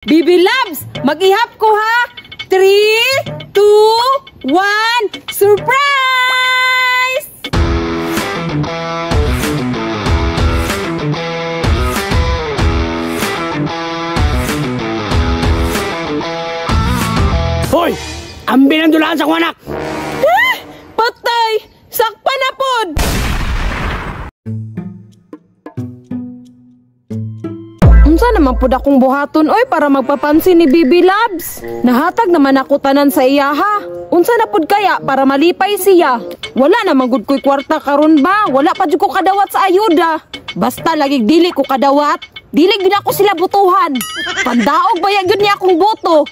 Bibi Loves, mag-ihap ko ha! 3, 2, 1, surprise! Hoy! Ambi ng dulaan sa kuwanak! Patay! Sakpa na pod! Unsa naman pod akong buhaton oy para magpapansin ni Bibi Loves? Nahatag naman ako tanan sa iya ha. Unsa na pod kaya para malipay siya? Wala naman gud ko'y kwarta karon ba? Wala pa jud ko kadawat sa ayuda. Basta lagi dili ko kadawat, dili gid ako sila butuhan. Pandaog baya gyud niya akong boto.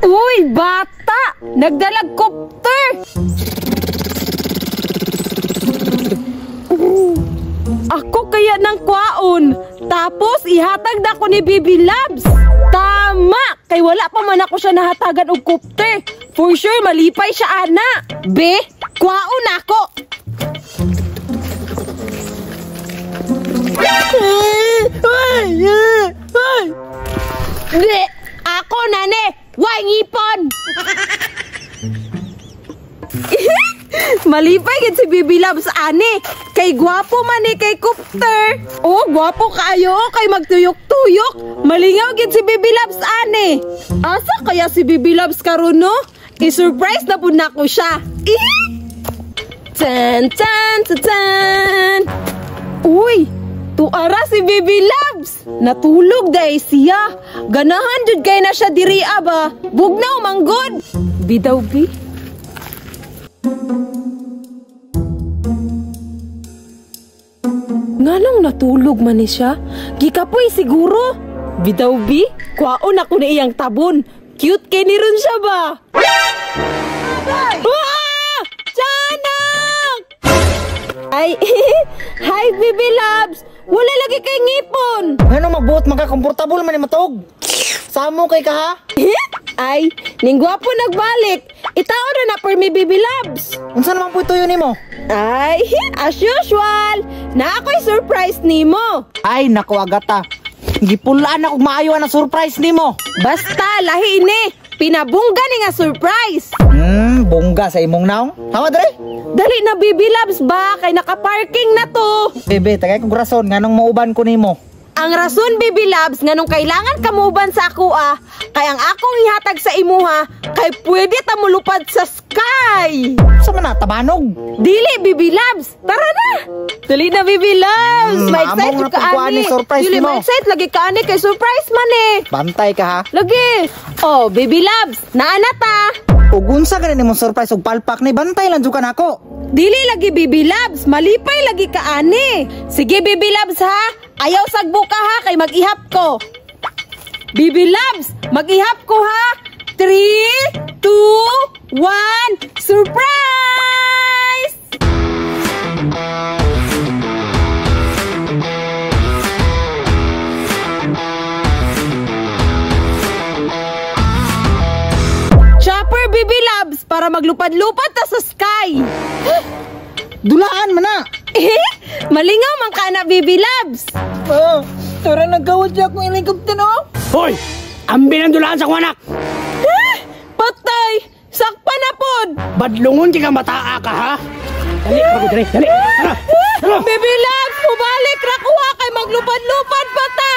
Uy, bata! Nagdalag kopter! Ako kaya ng kwaon. Tapos ihatag na ko ni Bibi Loves. Tama! Kay wala pa man ako siya nahatagan og kopter. For sure, malipay siya ana. Be, kwaon ako. Be, ako nane. Way ngipon. Malipay gid si Bibi Loves ani. Kay gwapo man ni kay Copter. Oh, gwapo kaayo kay magtuyok-tuyok. Malingaw gid si Bibi Loves ani. Asa kaya si Bibi Loves karon no? I-surprise na pud nako siya. Tan tan tan. Uy, tuara si Bibi Loves. Natulog day siya. Ganahan jud kay na siya diri ba. Bugnaw manggod. Bidaw bi. Nganong natulog man ni siya? Gikapoy siguro. Bidaw bi, kwaon ako na iyang tabon. Cute kay ni ron siya ba? Ah! Tiyanak! Ay, hi Bibi Loves. Wala lagi kay ngipon. Ano magbuot magka-komportable man ni matog? Samo kay ka ha? Ay, ning gwapo nagbalik. Itao na per mi Bibi Loves. Unsa naman po ito yun nimo? Ay, as usual, na ako'y surprise nimo. Ay, naku agata. Gipulaan ako maayo na surprise nimo. Basta, lahi ini. Pinabungga ni nga surprise. Bongga sa imong naong. Hawa dre? Dali na Bibi Loves ba? Kay naka-parking na to. Bebe, tagay kong rason. Nganong mauban ko nimo? Ang rason Bibi Loves nga nung kailangan kamuban sa ako kay ang akong ihatag sa imuha kay pwede ta mulupad sa sky. Sa man tabanog? Dili Bibi Loves. Tara na. Dali na Bibi Loves. Ma-excite ka ani. Dili ma-excite lagi ka ani kay surprise man eh. Bantay ka ha. Lagi. Oh, Bibi Loves, naana ta. Ug unsa ka nimo surprise ug palpak ni bantay lang jud nako. Dili lagi Bibi Loves, malipay lagi ka ani. Sige Bibi Loves ha. Ayaw sagbo ka ha kay mag-ihap ko. Bibi Loves, mag-ihap ko ha. 3, 2, 1, surprise! Chopper Bibi Loves para maglupad-lupad ta sa sky. Dulaan man na. Malingaw man ka na Bibi Loves. Tara nagkawad siya akong helicopter no? Hoy! Ambi ng dulaan sa kuwanak! Patay! Sakpa na pod! Badlungon di ka mataa ka ha? Dali, dali, dali! Tara! Bibi Loves, pubalik! Rakuha kay maglupad-lupad pa ta!